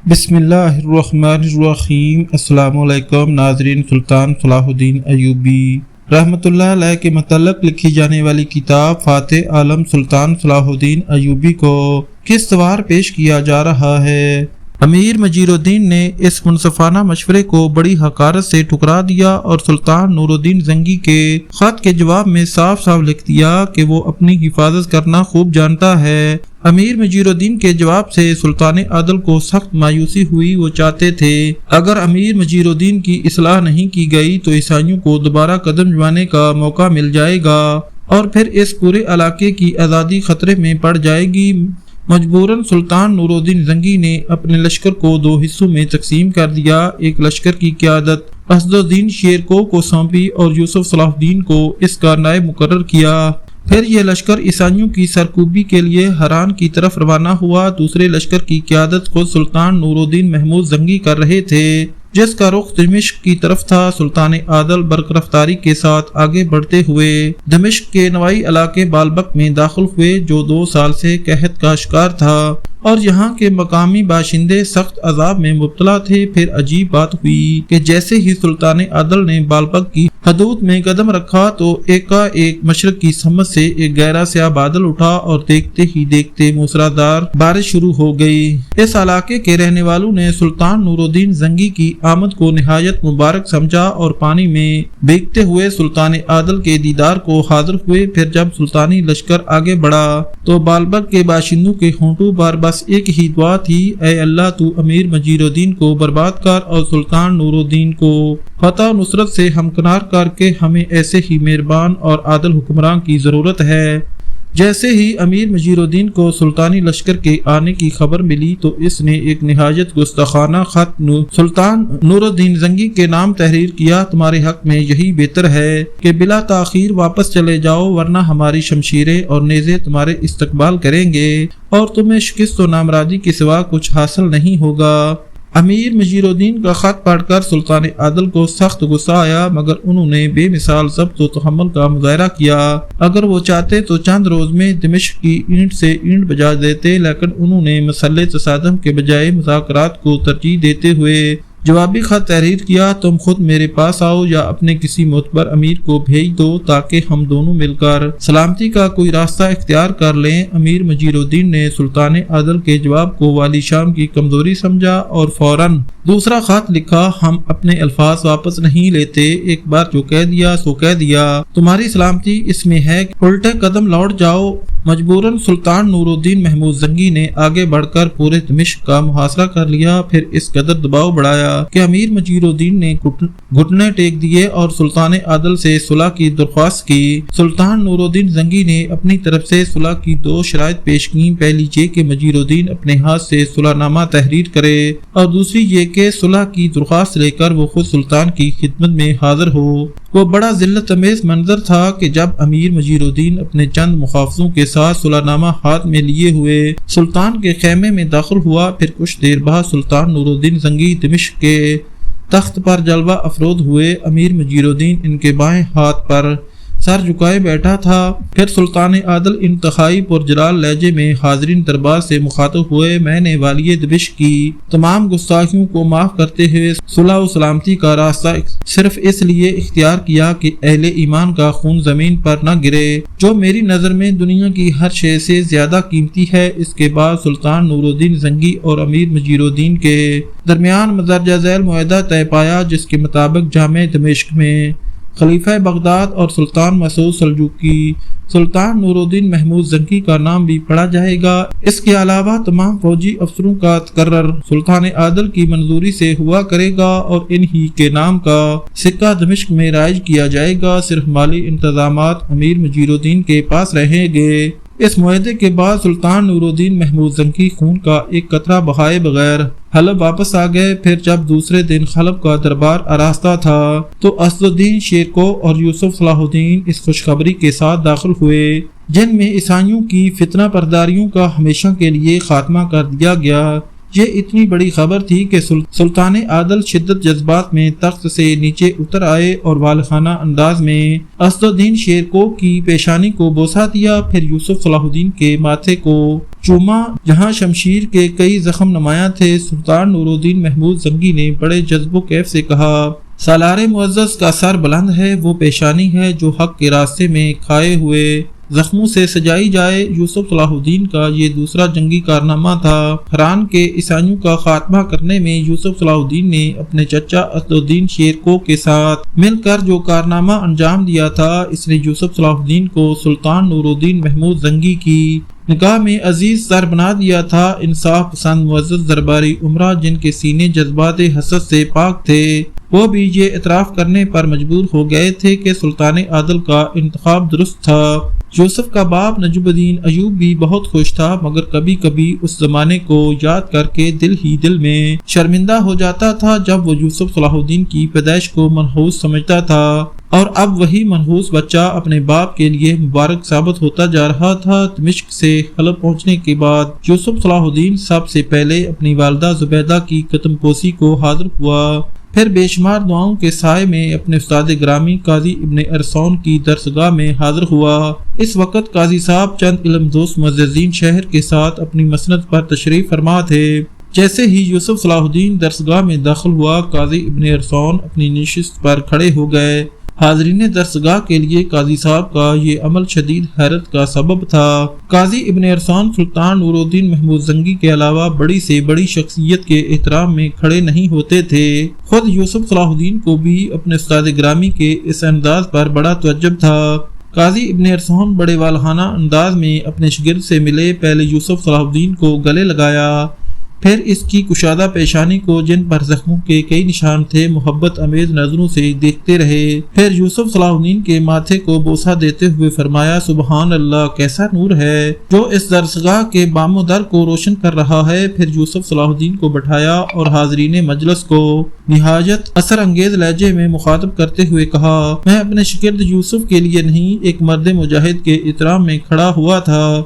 بسم اللہ الرحمن الرحیم۔ السلام علیکم ناظرین۔ سلطان صلاح الدین ایوبی رحمۃ اللہ علیہ کے متعلق لکھی جانے والی کتاب فاتح عالم سلطان صلاح الدین ایوبی کو کس طرح پیش کیا جا رہا ہے۔ امیر مجید الدین نے اس منصفانہ مشورے کو بڑی حقارت سے ٹھکرا دیا اور سلطان نور الدین زنگی کے خط کے جواب میں صاف صاف لکھ دیا کہ وہ اپنی حفاظت کرنا خوب جانتا ہے۔ امیر مجید الدین کے جواب سے سلطان عادل کو سخت مایوسی ہوئی۔ وہ چاہتے تھے اگر امیر مجید الدین کی اصلاح نہیں کی گئی تو عیسائیوں کو دوبارہ قدم جمانے کا موقع مل جائے گا اور پھر اس پورے علاقے کی آزادی خطرے میں پڑ جائے گی۔ مجبوراً سلطان نور الدین زنگی نے اپنے لشکر کو دو حصوں میں تقسیم کر دیا۔ ایک لشکر کی قیادت اسد الدین شیرکو کو سونپی اور یوسف صلاح الدین کو اس کا نائب مقرر کیا۔ پھر یہ لشکر عیسائیوں کی سرکوبی کے لیے حران کی طرف روانہ ہوا۔ دوسرے لشکر کی قیادت خود سلطان نور الدین محمود زنگی کر رہے تھے، جس کا رخ دمشق کی طرف تھا۔ سلطان عادل برق رفتاری کے ساتھ آگے بڑھتے ہوئے دمشق کے نوائی علاقے بالبک میں داخل ہوئے، جو 2 سال سے قحط کا شکار تھا اور یہاں کے مقامی باشندے سخت عذاب میں مبتلا تھے۔ پھر عجیب بات ہوئی کہ جیسے ہی سلطان عادل نے بالبک کی حدود میں قدم رکھا تو ایک مشرق کی سمت سے ایک گہرا سیاہ بادل اٹھا اور دیکھتے ہی دیکھتے موسلادھار بارش شروع ہو گئی۔ اس علاقے کے رہنے والوں نے سلطان نور الدین زنگی کی آمد کو نہایت مبارک سمجھا اور پانی میں بھیگتے ہوئے سلطان عادل کے دیدار کو حاضر ہوئے۔ پھر جب سلطانی لشکر آگے بڑھا تو بالبک کے باشندوں کے ہونٹوں پر بس ایک ہی دعا تھی، اے اللہ تو امیر مجید الدین کو برباد کر اور سلطان نور الدین کو فتح و نصرت سے ہمکنار کر کے ہمیں ایسے ہی مہربان اور عادل حکمران کی ضرورت ہے۔ جیسے ہی امیر مجید الدین کو سلطانی لشکر کے آنے کی خبر ملی تو اس نے ایک نہایت گستاخانہ خط سلطان نور الدین زنگی کے نام تحریر کیا۔ تمہارے حق میں یہی بہتر ہے کہ بلا تاخیر واپس چلے جاؤ، ورنہ ہماری شمشیریں اور نیزے تمہارے استقبال کریں گے اور تمہیں شکست و نامرادی کے سوا کچھ حاصل نہیں ہوگا۔ امیر مجید الدین کا خط پڑھ کر سلطان عادل کو سخت غصہ آیا، مگر انہوں نے بے مثال ضبط و تحمل کا مظاہرہ کیا۔ اگر وہ چاہتے تو چند روز میں دمشق کی اینٹ سے اینٹ بجا دیتے، لیکن انہوں نے مسلح تصادم کے بجائے مذاکرات کو ترجیح دیتے ہوئے جوابی خط تحریر کیا، تم خود میرے پاس آؤ یا اپنے کسی معتبر امیر کو بھیج دو تاکہ ہم دونوں مل کر سلامتی کا کوئی راستہ اختیار کر لیں۔ امیر مجید الدین نے سلطان عادل کے جواب کو والی شام کی کمزوری سمجھا اور فوراً دوسرا خط لکھا، ہم اپنے الفاظ واپس نہیں لیتے، ایک بار جو کہہ دیا سو کہہ دیا، تمہاری سلامتی اس میں ہے کہ الٹے قدم لوٹ جاؤ۔ مجبوراً سلطان نور الدین محمود زنگی نے آگے بڑھ کر پورے دمشق کا محاصرہ کر لیا، پھر اس قدر دباؤ بڑھایا کہ امیر مجید الدین نے گھٹنے ٹیک دیے اور سلطان عادل سے صلح کی درخواست کی۔ سلطان نور الدین زنگی نے اپنی طرف سے صلح کی 2 شرائط پیش کی، پہلی یہ کہ مجید الدین اپنے ہاتھ سے صلح نامہ تحریر کرے اور دوسری یہ کہ صلح کی درخواست لے کر وہ خود سلطان کی خدمت میں حاضر ہو۔ وہ بڑا ذلت امیز منظر تھا کہ جب امیر مجید الدین اپنے چند محافظوں کے ساتھ صلح نامہ ہاتھ میں لیے ہوئے سلطان کے خیمے میں داخل ہوا، پھر کچھ دیر بعد سلطان نور الدین زنگی دمشق کے تخت پر جلوہ افروز ہوئے۔ امیر مجید الدین ان کے بائیں ہاتھ پر سر جھکائے بیٹھا تھا۔ پھر سلطان عادل انتہائی پرجلال لہجے میں حاضرین دربار سے مخاطب ہوئے، میں نے والی دمشق کی تمام گستاخیوں کو معاف کرتے ہوئے صلح و سلامتی کا راستہ صرف اس لیے اختیار کیا کہ اہل ایمان کا خون زمین پر نہ گرے، جو میری نظر میں دنیا کی ہر شے سے زیادہ قیمتی ہے۔ اس کے بعد سلطان نور الدین زنگی اور امیر مجید الدین کے درمیان مندرجہ ذیل معاہدہ طے پایا، جس کے مطابق جامع دمشق میں خلیفہ بغداد اور سلطان مسعود سلجوقی سلطان نور الدین محمود زنگی کا نام بھی پڑھا جائے گا۔ اس کے علاوہ تمام فوجی افسروں کا تقرر سلطان عادل کی منظوری سے ہوا کرے گا اور انہی کے نام کا سکہ دمشق میں رائج کیا جائے گا۔ صرف مالی انتظامات امیر مجید الدین کے پاس رہیں گے۔ اس معاہدے کے بعد سلطان نور الدین محمود زنگی خون کا ایک قطرہ بہائے بغیر حلب واپس آ گئے۔ پھر جب دوسرے دن حلب کا دربار آراستہ تھا تو اسد الدین شیرکو اور یوسف صلاح الدین اس خوشخبری کے ساتھ داخل ہوئے، جن میں عیسائیوں کی فتنہ پرداریوں کا ہمیشہ کے لیے خاتمہ کر دیا گیا۔ یہ اتنی بڑی خبر تھی کہ سلطان عادل شدت جذبات میں تخت سے نیچے اتر آئے اور والخانہ انداز میں اسد الدین شیرکو کی پیشانی کو بوسہ دیا، پھر یوسف صلاح الدین کے ماتھے کو چوما جہاں شمشیر کے کئی زخم نمایاں تھے، سلطان نور الدین محمود زنگی نے بڑے جذب و کیف سے کہا، سالار معزز کا سر بلند ہے، وہ پیشانی ہے جو حق کے راستے میں کھائے ہوئے زخموں سے سجائی جائے۔ یوسف صلاح الدین کا یہ دوسرا جنگی کارنامہ تھا۔ حران کے عیسائیوں کا خاتمہ کرنے میں یوسف صلاح الدین نے اپنے چچا اسدالدین شیرکو کے ساتھ مل کر جو کارنامہ انجام دیا تھا، اس نے یوسف صلاح الدین کو سلطان نور الدین محمود زنگی کی نگاہ میں عزیز سر بنا دیا تھا۔ انصاف پسند معزز درباری عمرہ جن کے سینے جذبات حسد سے پاک تھے، وہ بھی یہ اعتراف کرنے پر مجبور ہو گئے تھے کہ سلطان عادل کا انتخاب درست تھا۔ یوسف کا باپ نجم الدین ایوب بھی بہت خوش تھا، مگر کبھی کبھی اس زمانے کو یاد کر کے دل ہی دل میں شرمندہ ہو جاتا تھا جب وہ یوسف صلاح الدین کی پیدائش کو منحوس سمجھتا تھا، اور اب وہی منحوس بچہ اپنے باپ کے لیے مبارک ثابت ہوتا جا رہا تھا۔ دمشق سے حلب پہنچنے کے بعد یوسف صلاح الدین سب سے پہلے اپنی والدہ زبیدہ کی قدم پوسی کو حاضر ہوا، پھر بے شمار دعاؤں کے سائے میں اپنے استاد گرامی قاضی ابن ارسون کی درسگاہ میں حاضر ہوا۔ اس وقت قاضی صاحب چند علم دوست معززین شہر کے ساتھ اپنی مسند پر تشریف فرما تھے۔ جیسے ہی یوسف صلاح الدین درسگاہ میں داخل ہوا، قاضی ابن ارسون اپنی نشست پر کھڑے ہو گئے۔ حاضرین درسگاہ کے لیے قاضی صاحب کا یہ عمل شدید حیرت کا سبب تھا۔ قاضی ابن ارسون سلطان نور الدین محمود زنگی کے علاوہ بڑی سے بڑی شخصیت کے احترام میں کھڑے نہیں ہوتے تھے۔ خود یوسف صلاح الدین کو بھی اپنے استاد گرامی کے اس انداز پر بڑا تعجب تھا۔ قاضی ابن ارسون بڑے والہانہ انداز میں اپنے شاگرد سے ملے، پہلے یوسف صلاح الدین کو گلے لگایا، پھر اس کی کشادہ پیشانی کو جن پر زخموں کے کئی نشان تھے محبت امیز نظروں سے دیکھتے رہے، پھر یوسف صلاح الدین کے ماتھے کو بوسہ دیتے ہوئے فرمایا، سبحان اللہ، کیسا نور ہے جو اس درسگاہ کے بام و در کو روشن کر رہا ہے۔ پھر یوسف صلاح الدین کو بٹھایا اور حاضرین مجلس کو نہایت اثر انگیز لہجے میں مخاطب کرتے ہوئے کہا، میں اپنے شاگرد یوسف کے لیے نہیں، ایک مرد مجاہد کے احترام میں کھڑا ہوا تھا۔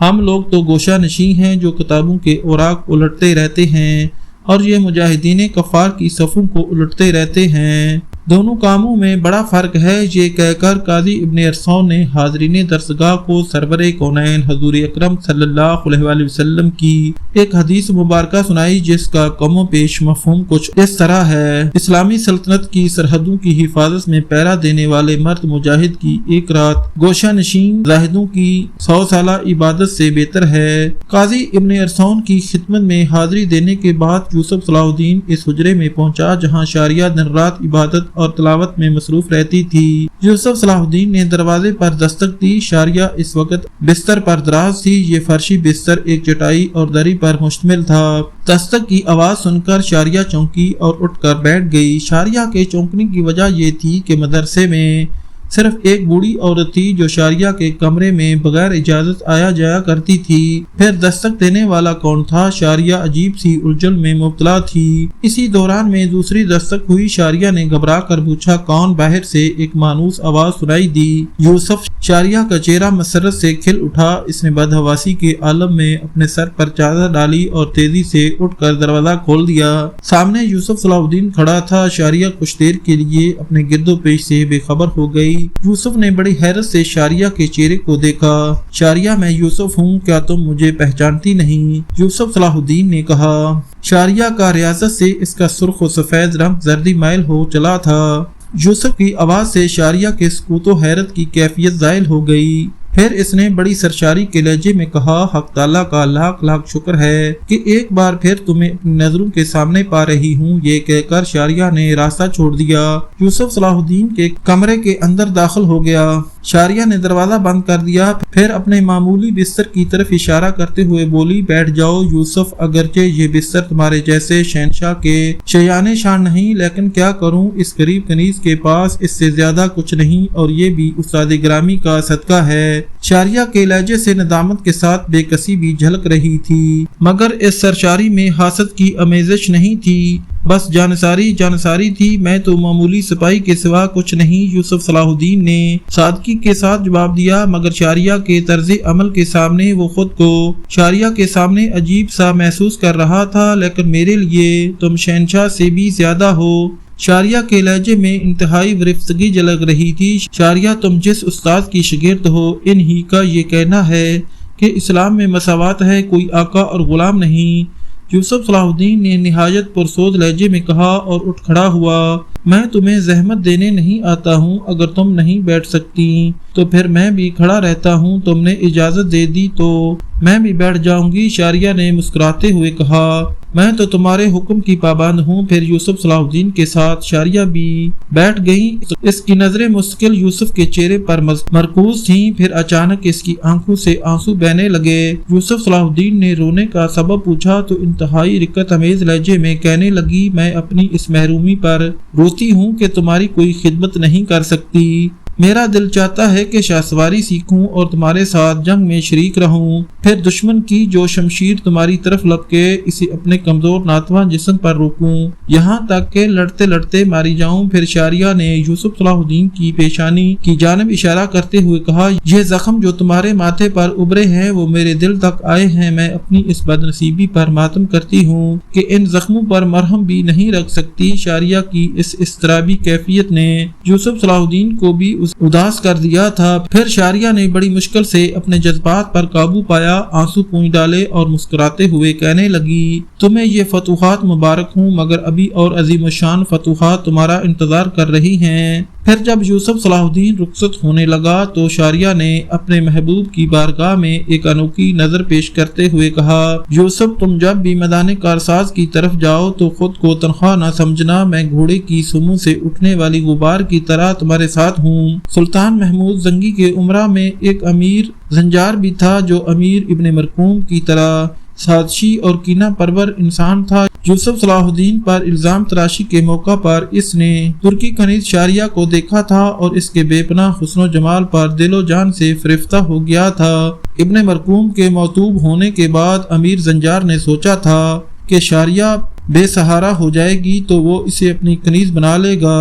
ہم لوگ تو گوشہ نشین ہیں جو کتابوں کے اوراق الٹتے رہتے ہیں، اور یہ مجاہدین کفار کی صفوں کو الٹتے رہتے ہیں، دونوں کاموں میں بڑا فرق ہے۔ یہ کہہ کر قاضی ابن ارسون نے حاضرین درسگاہ کو سرور کونین حضور اکرم صلی اللہ علیہ وآلہ وسلم کی ایک حدیث مبارکہ سنائی، جس کا کم و بیش مفہوم کچھ اس طرح ہے، اسلامی سلطنت کی سرحدوں کی حفاظت میں پہرا دینے والے مرد مجاہد کی ایک رات گوشہ نشین زاہدوں کی 100 سالہ عبادت سے بہتر ہے۔ قاضی ابن ارسون کی خدمت میں حاضری دینے کے بعد یوسف صلاح الدین اس حجرے میں پہنچا جہاں شاریہ دن رات عبادت اور تلاوت میں مصروف رہتی تھی۔ یوسف صلاح الدین نے دروازے پر دستک دی۔ شاریہ اس وقت بستر پر دراز تھی، یہ فرشی بستر ایک چٹائی اور دری پر مشتمل تھا۔ دستک کی آواز سن کر شاریہ چونکی اور اٹھ کر بیٹھ گئی۔ شاریہ کے چونکنے کی وجہ یہ تھی کہ مدرسے میں صرف ایک بوڑھی عورت تھی جو شاریہ کے کمرے میں بغیر اجازت آیا جایا کرتی تھی۔ پھر دستک دینے والا کون تھا؟ شاریہ عجیب سی الجھن میں مبتلا تھی۔ اسی دوران میں دوسری دستک ہوئی۔ شاریہ نے گھبرا کر پوچھا، کون؟ باہر سے ایک مانوس آواز سنائی دی، یوسف۔ شاریہ کا چہرہ مسرت سے کھل اٹھا۔ اس نے بدحواسی کے عالم میں اپنے سر پر چادر ڈالی اور تیزی سے اٹھ کر دروازہ کھول دیا۔ سامنے یوسف صلاح الدین کھڑا تھا۔ شاریہ کچھ دیر کے لیے اپنے گرد و پیش سے بے خبر ہو گئی۔ یوسف نے بڑی حیرت سے شاریہ کے چہرے کو دیکھا۔ شاریہ، میں یوسف ہوں، کیا تم مجھے پہچانتی نہیں؟ یوسف صلاح الدین نے کہا۔ شاریہ کا ریاضت سے اس کا سرخ و سفید رنگ زردی مائل ہو چلا تھا۔ یوسف کی آواز سے شاریہ کے سکوت و حیرت کی کیفیت زائل ہو گئی۔ پھر اس نے بڑی سرشاری کے لہجے میں کہا، حق تعالیٰ کا لاکھ لاکھ شکر ہے کہ ایک بار پھر تمہیں اپنی نظروں کے سامنے پا رہی ہوں۔ یہ کہہ کر شاریہ نے راستہ چھوڑ دیا۔ یوسف صلاح الدین کے کمرے کے اندر داخل ہو گیا۔ شاریہ نے دروازہ بند کر دیا، پھر اپنے معمولی بستر کی طرف اشارہ کرتے ہوئے بولی، بیٹھ جاؤ یوسف، اگرچہ یہ بستر تمہارے جیسے شہنشاہ کے شیان شان نہیں، لیکن کیا کروں، اس غریب کنیز کے پاس اس سے زیادہ کچھ نہیں، اور یہ بھی استاد گرامی کا صدقہ ہے۔ شاریہ کے لہجے سے ندامت کے ساتھ بے کسی بھی جھلک رہی تھی، مگر اس سرشاری میں حسد کی آمیزش نہیں تھی، بس جانساری تھی۔ میں تو معمولی سپاہی کے سوا کچھ نہیں، یوسف صلاح الدین نے سادگی کے ساتھ جواب دیا، مگر شاریہ کے طرز عمل کے سامنے وہ خود کو شاریہ کے سامنے عجیب سا محسوس کر رہا تھا۔ لیکن میرے لیے تم شہنشاہ سے بھی زیادہ ہو۔ شاریہ کے لہجے میں انتہائی ورفتگی جھلک رہی تھی۔ شاریہ، تم جس استاد کی شاگرد ہو، انہی کا یہ کہنا ہے کہ اسلام میں مساوات ہے، کوئی آقا اور غلام نہیں۔ یوسف صلاح الدین نے نہایت پرسوز لہجے میں کہا اور اٹھ کھڑا ہوا۔ میں تمہیں زحمت دینے نہیں آتا ہوں، اگر تم نہیں بیٹھ سکتی تو پھر میں بھی کھڑا رہتا ہوں، تم نے اجازت دے دی تو میں بھی بیٹھ جاؤں گی۔ شاریہ نے مسکراتے ہوئے کہا، میں تو تمہارے حکم کی پابند ہوں۔ پھر یوسف صلاح الدین کے ساتھ شاریہ بھی بیٹھ گئیں۔ اس کی نظریں مستقل یوسف کے چہرے پر مرکوز تھیں، پھر اچانک اس کی آنکھوں سے آنسو بہنے لگے۔ یوسف صلاح الدین نے رونے کا سبب پوچھا تو انتہائی رقت امیز لہجے میں کہنے لگی، میں اپنی اس محرومی پر روتی ہوں کہ تمہاری کوئی خدمت نہیں کر سکتی۔ میرا دل چاہتا ہے کہ شاہسواری سیکھوں اور تمہارے ساتھ جنگ میں شریک رہوں، پھر دشمن کی جو شمشیر تمہاری طرف لپکے اسے اپنے کمزور ناتواں جسم پر روکوں، یہاں تک کہ لڑتے لڑتے ماری جاؤں۔ پھر شاریہ نے یوسف صلاح الدین کی پیشانی کی جانب اشارہ کرتے ہوئے کہا، یہ زخم جو تمہارے ماتھے پر ابھرے ہیں وہ میرے دل تک آئے ہیں۔ میں اپنی اس بدنصیبی پر ماتم کرتی ہوں کہ ان زخموں پر مرہم بھی نہیں رکھ سکتی۔ شاریہ کی اس اضطرابی کیفیت نے یوسف صلاح الدین کو بھی اداس کر دیا تھا۔ پھر شاریہ نے بڑی مشکل سے اپنے جذبات پر قابو پایا، آنسو پونچھ ڈالے اور مسکراتے ہوئے کہنے لگی، تمہیں یہ فتوحات مبارک ہوں، مگر ابھی اور عظیم الشان فتوحات تمہارا انتظار کر رہی ہیں۔ پھر جب یوسف صلاح الدین رخصت ہونے لگا تو شاریہ نے اپنے محبوب کی بارگاہ میں ایک انوکھی نظر پیش کرتے ہوئے کہا، یوسف تم جب بھی میدان کارساز کی طرف جاؤ تو خود کو تنخواہ نہ سمجھنا، میں گھوڑے کی سموں سے اٹھنے والی غبار کی طرح تمہارے ساتھ ہوں۔ سلطان محمود زنگی کے امراء میں ایک امیر زنجار بھی تھا جو امیر ابن مرقوم کی طرح سازشی اور کینہ پرور انسان تھا۔ یوسف صلاح الدین پر الزام تراشی کے موقع پر اس نے ترکی کنیز شاریہ کو دیکھا تھا اور اس کے بے پناہ حسن و جمال پر دل و جان سے فریفتہ ہو گیا تھا۔ ابن مرقوم کے موتوب ہونے کے بعد امیر زنجار نے سوچا تھا کہ شاریہ بے سہارا ہو جائے گی تو وہ اسے اپنی کنیز بنا لے گا،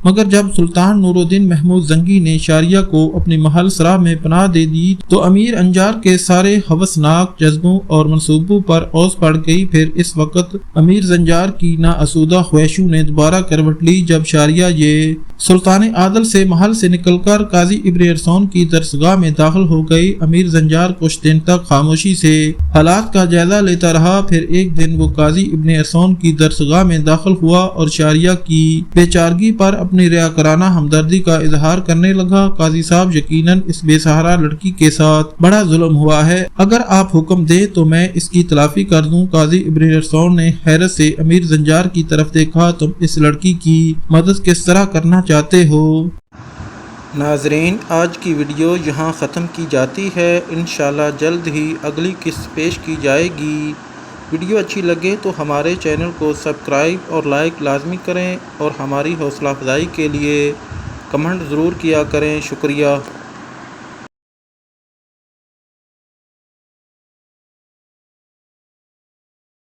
مگر جب سلطان نور الدین محمود زنگی نے شاریہ کو اپنی محل سرا میں پناہ دے دی تو امیر انجار کے سارے ہوسناک جذبوں اور منصوبوں پر اوس پڑ گئی۔ پھر اس وقت امیر زنجار کی ناآسودہ خواہشوں نے دوبارہ کروٹ لی جب شاریہ یہ سلطان عادل سے محل سے نکل کر قاضی ابن ارسون کی درسگاہ میں داخل ہو گئی۔ امیر زنجار کچھ دن تک خاموشی سے حالات کا جائزہ لیتا رہا، پھر ایک دن وہ قاضی ابن ارسون کی درسگاہ میں داخل ہوا اور شاریہ کی بیچارگی پر اپنی ریاکارانہ ہمدردی کا اظہار کرنے لگا۔ قاضی صاحب، یقیناً اس بے سہارا لڑکی کے ساتھ بڑا ظلم ہوا ہے، اگر آپ حکم دیں تو میں اس کی تلافی کر دوں۔ قاضی ابن ارسون نے حیرت سے امیر زنجار کی طرف دیکھا، تم اس لڑکی کی مدد کس طرح کرنا چاہتے ہو؟ ناظرین، آج کی ویڈیو یہاں ختم کی جاتی ہے، انشاءاللہ جلد ہی اگلی قسط پیش کی جائے گی۔ ویڈیو اچھی لگے تو ہمارے چینل کو سبسکرائب اور لائک لازمی کریں اور ہماری حوصلہ افزائی کے لیے کمنٹ ضرور کیا کریں۔ شکریہ۔